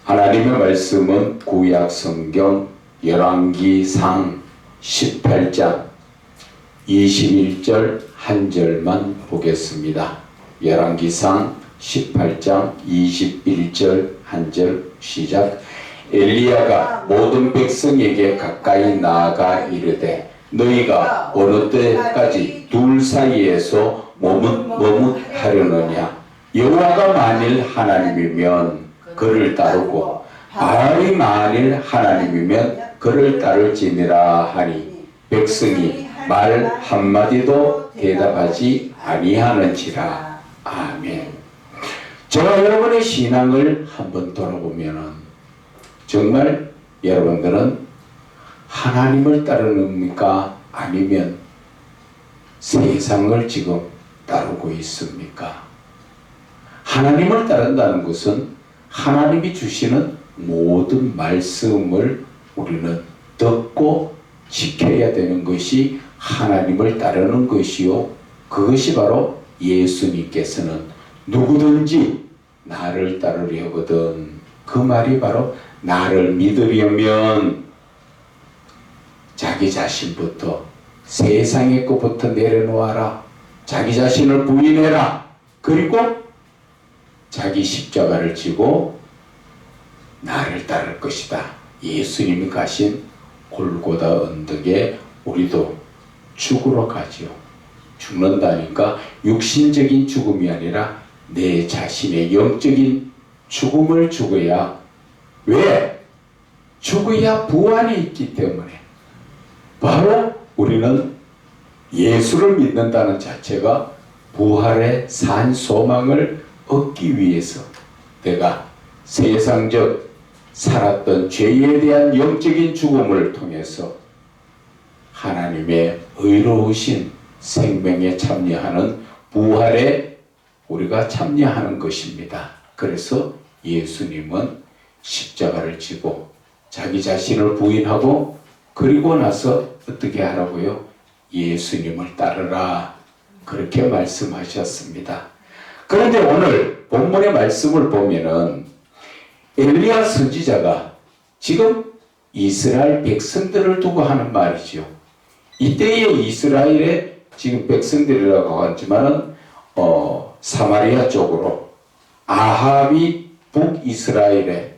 하나님의 말씀은 구약 성경 열왕기상 18장 21절 한 절만 보겠습니다. 열왕기상 18장 21절 한 절 시작. 엘리야가 모든 백성에게 가까이 나아가 이르되 너희가 어느 때까지 둘 사이에서 머뭇하려느냐. 여호와가 만일 하나님이면 그를 따르고 바알이 만일 하나님이면 그를 따를지니라 하니 백성이 말 한마디도 대답하지 아니하는지라. 아멘. 저와 여러분의 신앙을 한번 돌아보면은 정말 여러분들은 하나님을 따르십니까? 아니면 세상을 지금 따르고 있습니까? 하나님을 따른다는 것은 하나님이 주시는 모든 말씀을 우리는 듣고 지켜야 되는 것이 하나님을 따르는 것이요, 그것이 바로 예수님께서는 누구든지 나를 따르려거든, 그 말이 바로 나를 믿으려면 자기 자신부터, 세상의 것부터 내려놓아라, 자기 자신을 부인해라, 그리고 자기 십자가를 지고 나를 따를 것이다. 예수님이 가신 골고다 언덕에 우리도 죽으러 가지요. 죽는다니까 육신적인 죽음이 아니라 내 자신의 영적인 죽음을 죽어야, 왜? 죽어야 부활이 있기 때문에. 바로 우리는 예수를 믿는다는 자체가 부활의 산 소망을 얻기 위해서 내가 세상적 살았던 죄에 대한 영적인 죽음을 통해서 하나님의 의로우신 생명에 참여하는 부활에 우리가 참여하는 것입니다. 그래서 예수님은 십자가를 지고 자기 자신을 부인하고 그리고 나서 어떻게 하라고요? 예수님을 따르라, 그렇게 말씀하셨습니다. 그런데 오늘 본문의 말씀을 보면은 엘리야 선지자가 지금 이스라엘 백성들을 두고 하는 말이죠. 이때의 이스라엘의 지금 백성들이라고 하지만은 사마리아 쪽으로 아합이 북이스라엘의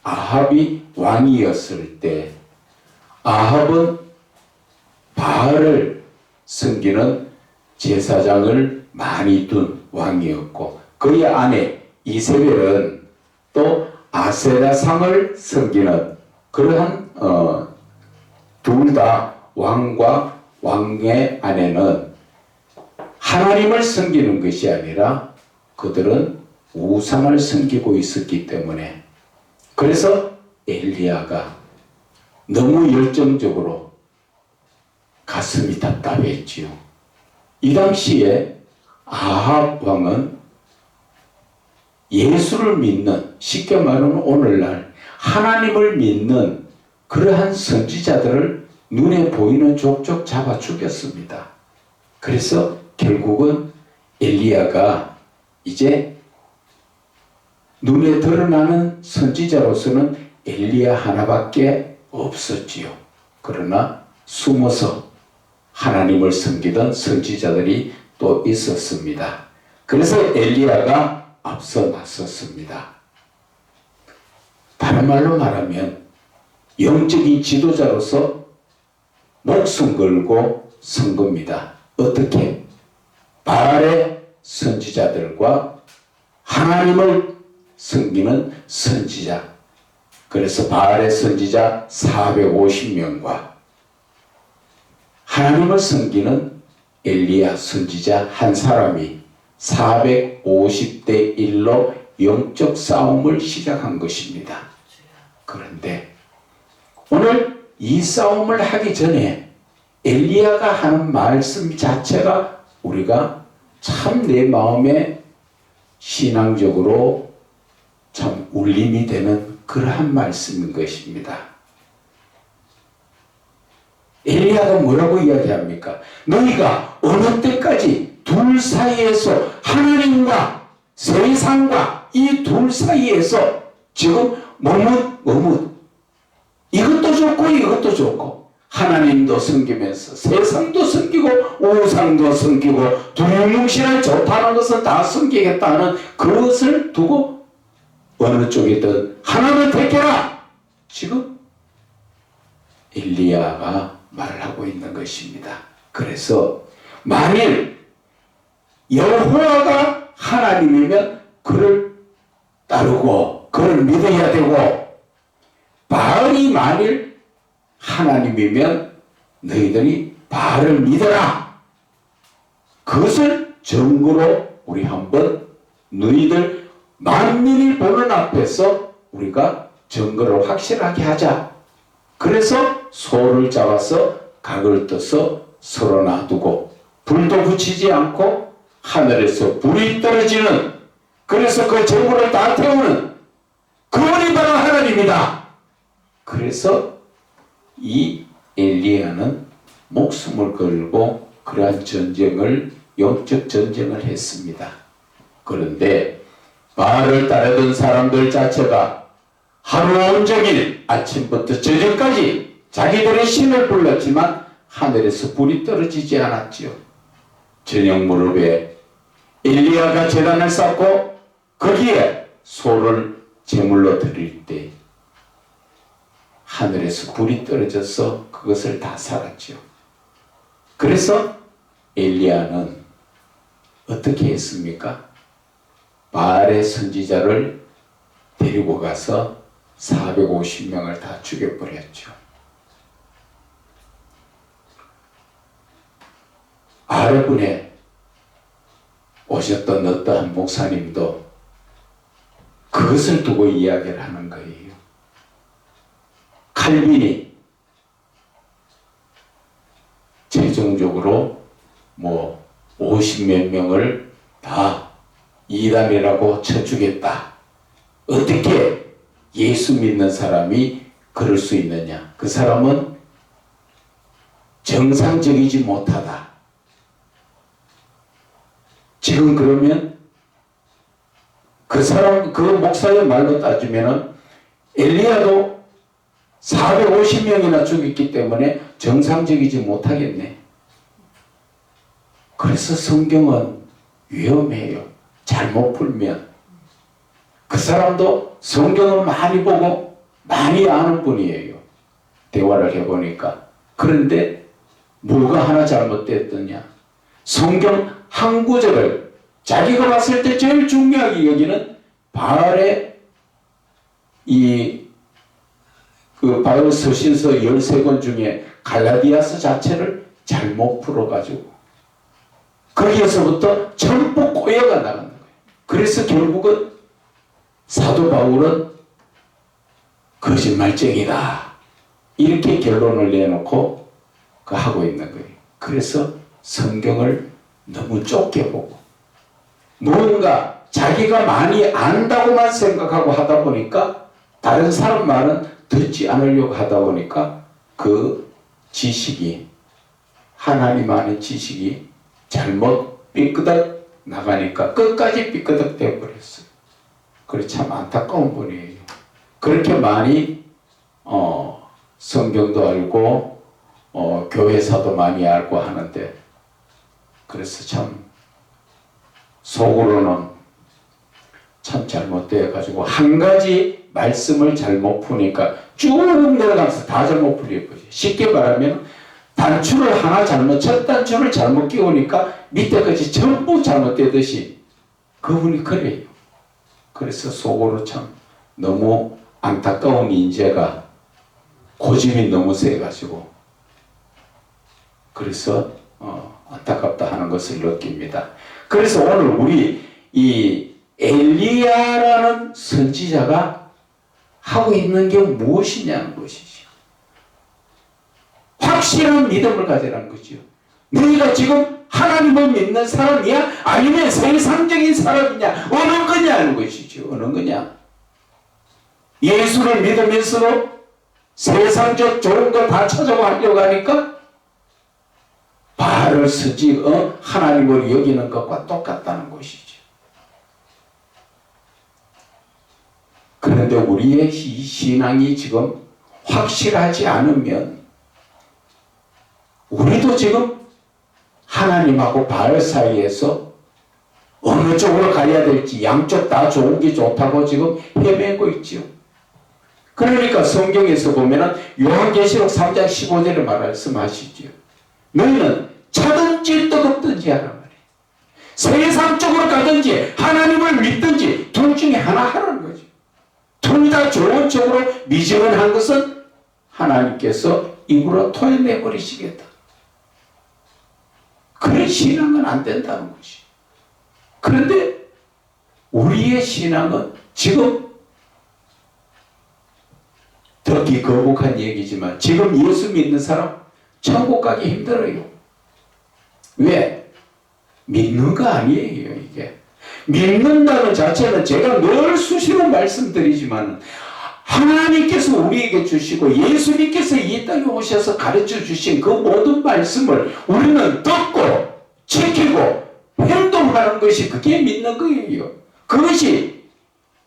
아합이 왕이었을 때, 아합은 바알을 섬기는 제사장을 많이 둔 왕이었고, 그의 아내 이세벨은 또 아세라상을 섬기는 그러한 둘 다 왕과 왕의 아내는 하나님을 섬기는 것이 아니라 그들은 우상을 섬기고 있었기 때문에, 그래서 엘리야가 너무 열정적으로 가슴이 답답했지요. 이 당시에 아합 왕은 예수를 믿는, 쉽게 말하면 오늘날 하나님을 믿는 그러한 선지자들을 눈에 보이는 족족 잡아 죽였습니다. 그래서 결국은 엘리야가 이제 눈에 드러나는 선지자로서는 엘리야 하나밖에 없었지요. 그러나 숨어서 하나님을 섬기던 선지자들이 또 있었습니다. 그래서 엘리야가 앞서 나섰습니다. 다른 말로 말하면 영적인 지도자로서 목숨 걸고 선 겁니다. 어떻게? 바알의 선지자들과 하나님을 섬기는 선지자, 그래서 바알의 선지자 450명과 하나님을 섬기는 엘리야 선지자 한 사람이 450대 1로 영적 싸움을 시작한 것입니다. 그런데 오늘 이 싸움을 하기 전에 엘리야가 하는 말씀 자체가 우리가 참 내 마음에 신앙적으로 참 울림이 되는 그러한 말씀인 것입니다. 엘리야가 뭐라고 이야기합니까? 너희가 어느 때까지 둘 사이에서, 하나님과 세상과 이 둘 사이에서 지금 머뭇 이것도 좋고 이것도 좋고 하나님도 섬기면서 세상도 섬기고 우상도 섬기고 두루뭉실한 좋다는 것은 다 섬기겠다는 그것을 두고 어느 쪽이든 하나는 택해라. 지금 엘리야가 말을 하고 있는 것입니다. 그래서 만일 여호와가 하나님이면 그를 따르고 그를 믿어야 되고 바알이 만일 하나님이면 너희들이 바알을 믿어라. 그것을 증거로 우리 한번 너희들 만민이 보는 앞에서 우리가 증거를 확실하게 하자. 그래서 소를 잡아서 각을 떠서 서로 놔두고 불도 붙이지 않고 하늘에서 불이 떨어지는, 그래서 그 재물을 다 태우는 그분이 바로 하나님이다. 그래서 이 엘리야는 목숨을 걸고 그러한 전쟁을, 영적 전쟁을 했습니다. 그런데 바알을 따르던 사람들 자체가 하루 온종일 아침부터 저녁까지 자기들의 신을 불렀지만 하늘에서 불이 떨어지지 않았지요. 저녁 무렵에 엘리야가 제단을 쌓고 거기에 소를 제물로 드릴 때 하늘에서 불이 떨어져서 그것을 다 살았지요. 그래서 엘리야는 어떻게 했습니까? 바알의 선지자를 데리고 가서 450명을 다 죽여버렸죠. 아르분에 오셨던 어떠한 목사님도 그것을 두고 이야기를 하는 거예요. 칼빈이 최종적으로 50몇 명을 다 이단이라고 쳐주겠다. 어떻게 예수 믿는 사람이 그럴 수 있느냐? 그 사람은 정상적이지 못하다. 지금 그러면 그 사람, 그 목사의 말로 따지면은 엘리야도 450명이나 죽였기 때문에 정상적이지 못하겠네. 그래서 성경은 위험해요. 잘못 풀면. 그 사람도 성경을 많이 보고 많이 아는 분이에요. 대화를 해보니까. 그런데 뭐가 하나 잘못됐더냐? 성경 한 구절을 자기가 봤을 때 제일 중요하게 여기는 바알의 바알 서신서 13권 중에 갈라디아서 자체를 잘못 풀어가지고 거기에서부터 전부 꼬여가 나가는 거예요. 그래서 결국은 사도 바울은 거짓말쟁이다. 이렇게 결론을 내놓고 하고 있는 거예요. 그래서 성경을 너무 좁게 보고 무언가 자기가 많이 안다고만 생각하고 하다 보니까 다른 사람 말은 듣지 않으려고 하다 보니까 그 지식이, 하나님 아는 지식이 잘못 삐끄덕 나가니까 끝까지 삐끄덕 되어버렸어요. 그래 참 안타까운 분이에요. 그렇게 많이 성경도 알고 교회사도 많이 알고 하는데 그래서 참 속으로는 참 잘못되어 가지고 한 가지 말씀을 잘못 푸니까 쭉 내려가면서 다 잘못 풀려버려요. 쉽게 말하면 단추를 하나 첫 단추를 잘못 끼우니까 밑에까지 전부 잘못되듯이 그분이 그래요. 그래서 속으로 참 너무 안타까운 인재가 고집이 너무 세가지고 그래서 안타깝다 하는 것을 느낍니다. 그래서 오늘 우리 이 엘리야라는 선지자가 하고 있는 게 무엇이냐는 것이죠. 확실한 믿음을 가지라는 거죠. 너희가 지금 하나님을 믿는 사람이야? 아니면 세상적인 사람이냐? 어느 거냐는 것이죠. 어느 거냐? 예수를 믿으면서도 세상적 좋은 거 다 찾아가려고 하니까 바알을 쓰지 하나님을 여기는 것과 똑같다는 것이죠. 그런데 우리의 신앙이 지금 확실하지 않으면 우리도 지금 하나님하고 바알 사이에서 어느 쪽으로 가야 될지 양쪽 다 좋은 게 좋다고 지금 헤매고 있지요. 그러니까 성경에서 보면은 요한계시록 3장 15절에 말씀하시지요. 너희는 차든지 뜨겁든지 하라 말이에요. 세상 쪽으로 가든지 하나님을 믿든지 둘 중에 하나 하라는 거죠. 둘 다 좋은 쪽으로 미지근한 것은 하나님께서 입으로 토해내버리시겠다. 그런 신앙은 안 된다는 것이. 그런데 우리의 신앙은 지금 듣기 거북한 얘기지만 지금 예수 믿는 사람 천국 가기 힘들어요. 왜? 믿는 거 아니에요. 이게 믿는다는 자체는 제가 늘 수시로 말씀드리지만 하나님께서 우리에게 주시고 예수님께서 이 땅에 오셔서 가르쳐 주신 그 모든 말씀을 우리는 듣고 지키고 행동하는 것이 그게 믿는 거예요. 그것이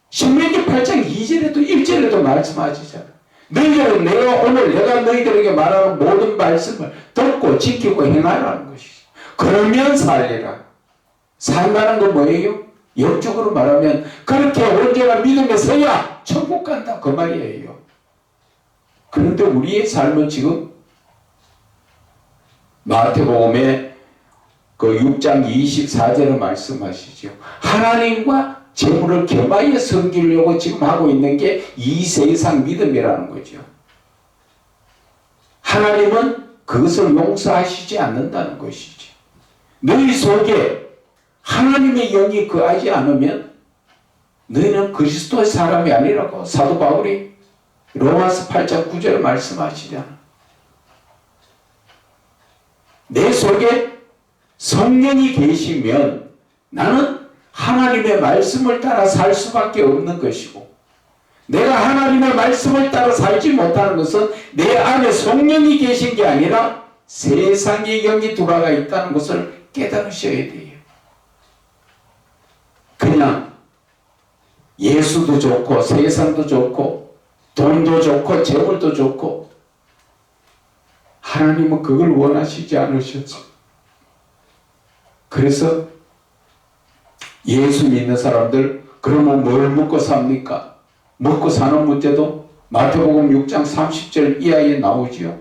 신명기 8장 2절에도 1절에도 말씀하시잖아요. 너희들은 내가 너희들에게 말하는 모든 말씀을 듣고 지키고 행하라는 것이죠. 그러면 살리라. 살라는 건 뭐예요? 역적으로 말하면 그렇게 언제나 믿음에 서야 천국 간다 그 말이에요. 그런데 우리의 삶은 지금 마태복음의 그 6장 24절에 말씀하시죠. 하나님과 재물을 겸하여 섬기려고 지금 하고 있는 게 이 세상 믿음이라는 거죠. 하나님은 그것을 용서하시지 않는다는 것이죠. 너희 속에 하나님의 영이 거하지 않으면 너희는 그리스도의 사람이 아니라고 사도 바울이 로마서 8장 9절에 말씀하시잖아. 내 속에 성령이 계시면 나는 하나님의 말씀을 따라 살 수밖에 없는 것이고, 내가 하나님의 말씀을 따라 살지 못하는 것은 내 안에 성령이 계신 게 아니라 세상의 영이 들어가 있다는 것을 깨달으셔야 돼요. 그냥 예수도 좋고 세상도 좋고 돈도 좋고 재물도 좋고 하나님은 그걸 원하시지 않으셨죠. 그래서 예수 믿는 사람들 그러면 뭘 먹고 삽니까? 먹고 사는 문제도 마태복음 6장 30절 이하에 나오지요.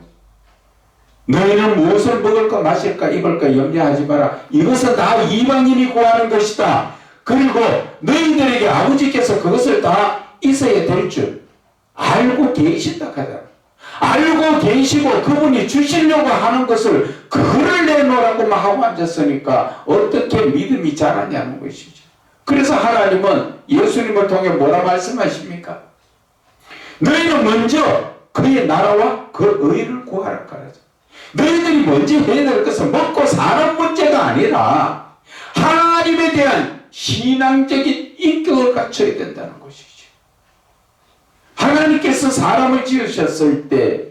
너희는 무엇을 먹을까 마실까 입을까 염려하지 마라. 이것은 다 이방인이 구하는 것이다. 그리고 너희들에게 아버지께서 그것을 다 있어야 될 줄 알고 계신다 하잖아. 알고 계시고 그분이 주시려고 하는 것을 그거를 내놓으라고만 하고 앉았으니까 어떻게 믿음이 자라냐는 것이죠. 그래서 하나님은 예수님을 통해 뭐라 말씀하십니까? 너희는 먼저 그의 나라와 그 의를 구하라 그러죠. 너희들이 먼저 해야 될 것은 먹고 사는 문제가 아니라 하나님에 대한 신앙적인 인격을 갖춰야 된다는 것이죠. 하나님께서 사람을 지으셨을 때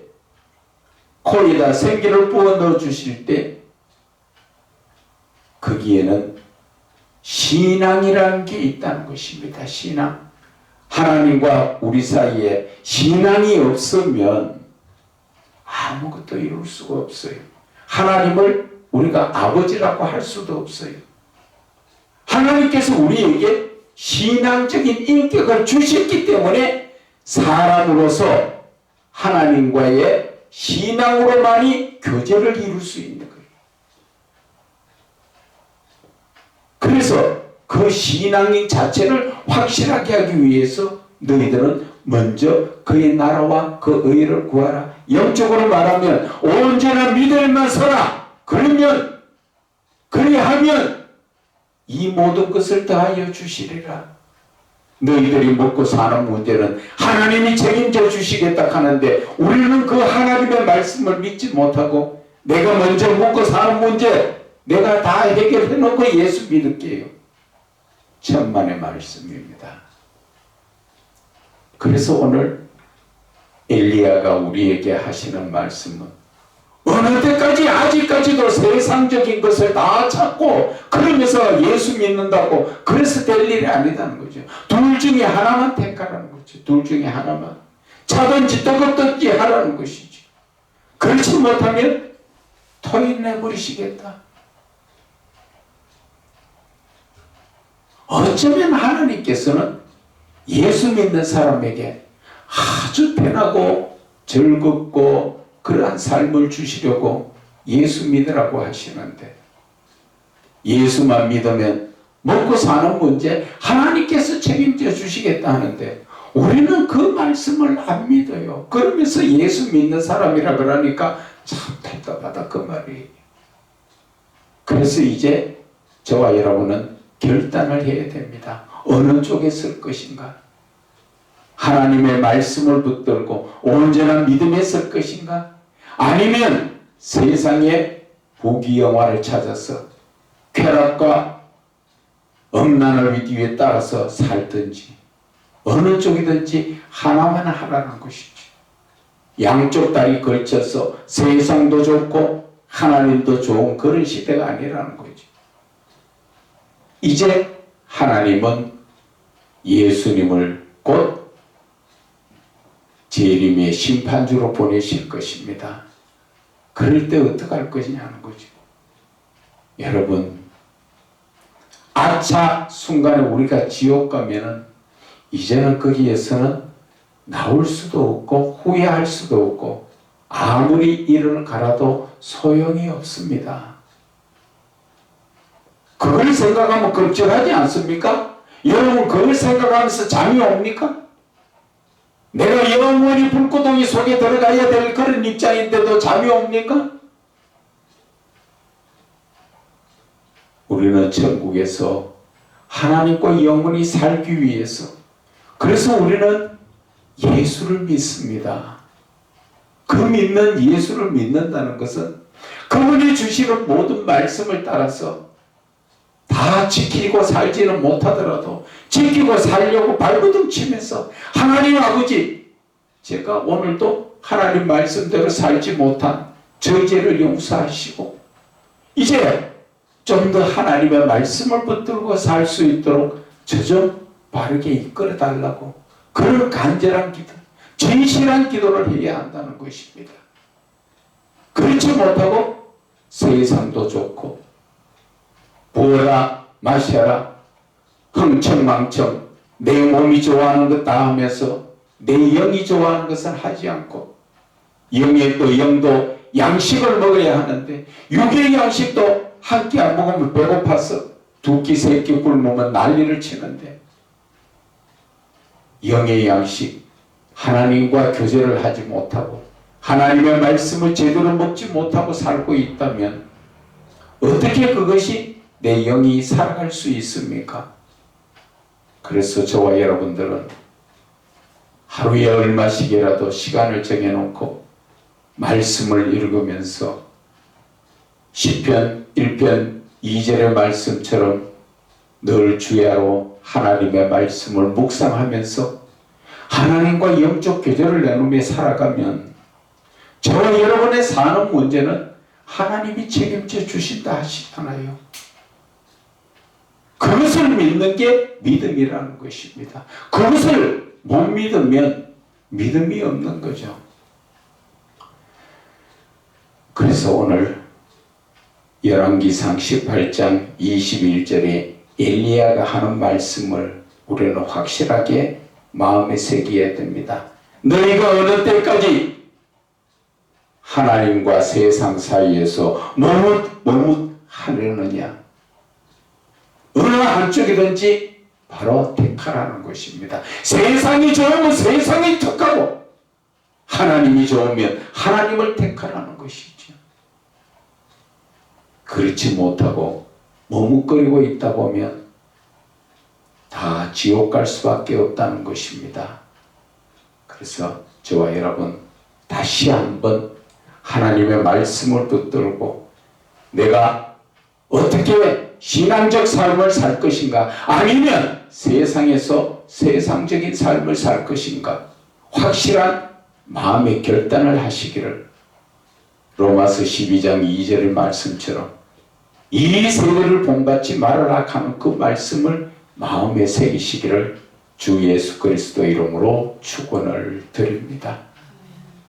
코에다 생기를 부어 넣어 주실 때 거기에는 신앙이라는 게 있다는 것입니다. 신앙. 하나님과 우리 사이에 신앙이 없으면 아무것도 이룰 수가 없어요. 하나님을 우리가 아버지라고 할 수도 없어요. 하나님께서 우리에게 신앙적인 인격을 주셨기 때문에 사람으로서 하나님과의 신앙으로만이 교제를 이룰 수 있는 거예요. 그래서 그 신앙인 자체를 확실하게 하기 위해서 너희들은 먼저 그의 나라와 그 의를 구하라. 영적으로 말하면 언제나 믿을만 서라. 그러면 그리하면 이 모든 것을 다하여 주시리라. 너희들이 먹고 사는 문제는 하나님이 책임져 주시겠다 하는데 우리는 그 하나님의 말씀을 믿지 못하고 내가 먼저 먹고 사는 문제 내가 다 해결해 놓고 예수 믿을게요. 천만의 말씀입니다. 그래서 오늘 엘리야가 우리에게 하시는 말씀은 어느 때까지 아직까지도 세상적인 것을 다 찾고 그러면서 예수 믿는다고 그래서 될 일이 아니다는 거죠. 둘 중에 하나만 택하라는 거죠. 거죠. 둘 중에 하나만. 차든지 뜨겁든지 하라는 것이죠. 그렇지 못하면 토인내버리시겠다. 어쩌면 하나님께서는 예수 믿는 사람에게 아주 편하고 즐겁고 그러한 삶을 주시려고 예수 믿으라고 하시는데, 예수만 믿으면 먹고 사는 문제 하나님께서 책임져 주시겠다 하는데 우리는 그 말씀을 안 믿어요. 그러면서 예수 믿는 사람이라 그러니까 참 답답하다 그 말이. 그래서 이제 저와 여러분은 결단을 해야 됩니다. 어느 쪽에 설 것인가? 하나님의 말씀을 붙들고 온전한 믿음에 설 것인가? 아니면 세상의 부귀영화를 찾아서 쾌락과 음란을 위에 따라서 살든지 어느 쪽이든지 하나만 하라는 것이죠. 양쪽 다리 걸쳐서 세상도 좋고 하나님도 좋은 그런 시대가 아니라는 거죠. 이제 하나님은 예수님을 곧 재림의 심판주로 보내실 것입니다. 그럴 때 어떻게 할 것이냐는 거죠. 여러분, 아차 순간에 우리가 지옥 가면은 이제는 거기에서는 나올 수도 없고 후회할 수도 없고 아무리 이를 갈아도 소용이 없습니다. 그걸 생각하면 걱정하지 않습니까? 여러분 그걸 생각하면서 잠이 옵니까? 내가 영원히 불구덩이 속에 들어가야 될 그런 입장인데도 잠이 옵니까? 우리는 천국에서 하나님과 영원히 살기 위해서, 그래서 우리는 예수를 믿습니다. 그 믿는 예수를 믿는다는 것은 그분이 주시는 모든 말씀을 따라서 다 지키고 살지는 못하더라도 지키고 살려고 발버둥 치면서 하나님 아버지, 제가 오늘도 하나님 말씀대로 살지 못한 저 죄를 용서하시고 이제 좀 더 하나님의 말씀을 붙들고 살 수 있도록 저 좀 바르게 이끌어 달라고 그런 간절한 기도, 진실한 기도를 해야 한다는 것입니다. 그렇지 못하고 세상도 좋고 부어라 마셔라 흥청망청 내 몸이 좋아하는 것 다 하면서 내 영이 좋아하는 것은 하지 않고, 영의 또 영도 양식을 먹어야 하는데 육의 양식도 한 끼 안 먹으면 배고파서 두 끼 세 끼 굶으면 난리를 치는데, 영의 양식 하나님과 교제를 하지 못하고 하나님의 말씀을 제대로 먹지 못하고 살고 있다면 어떻게 그것이 내 영이 살아갈 수 있습니까? 그래서 저와 여러분들은 하루에 얼마씩이라도 시간을 정해놓고 말씀을 읽으면서 시편 1편 2절의 말씀처럼 늘 주야로 하나님의 말씀을 묵상하면서 하나님과 영적 교제를 나누며 살아가면 저와 여러분의 사는 문제는 하나님이 책임져 주신다 하시잖아요. 그것을 믿는 게 믿음이라는 것입니다. 그것을 못 믿으면 믿음이 없는 거죠. 그래서 오늘 열왕기상 18장 21절에 엘리야가 하는 말씀을 우리는 확실하게 마음에 새겨야 됩니다. 너희가 어느 때까지 하나님과 세상 사이에서 머뭇하려느냐? 어느 한쪽이든지 바로 택하라는 것입니다. 세상이 좋으면 세상이 택하고 하나님이 좋으면 하나님을 택하라는 것이죠. 그렇지 못하고 머뭇거리고 있다 보면 다 지옥 갈 수밖에 없다는 것입니다. 그래서 저와 여러분 다시 한번 하나님의 말씀을 붙들고 내가 어떻게 신앙적 삶을 살 것인가, 아니면 세상에서 세상적인 삶을 살 것인가, 확실한 마음의 결단을 하시기를 로마서 12장 2절의 말씀처럼 이 세대를 본받지 말아라 하는 그 말씀을 마음에 새기시기를 주 예수 그리스도 이름으로 축원을 드립니다.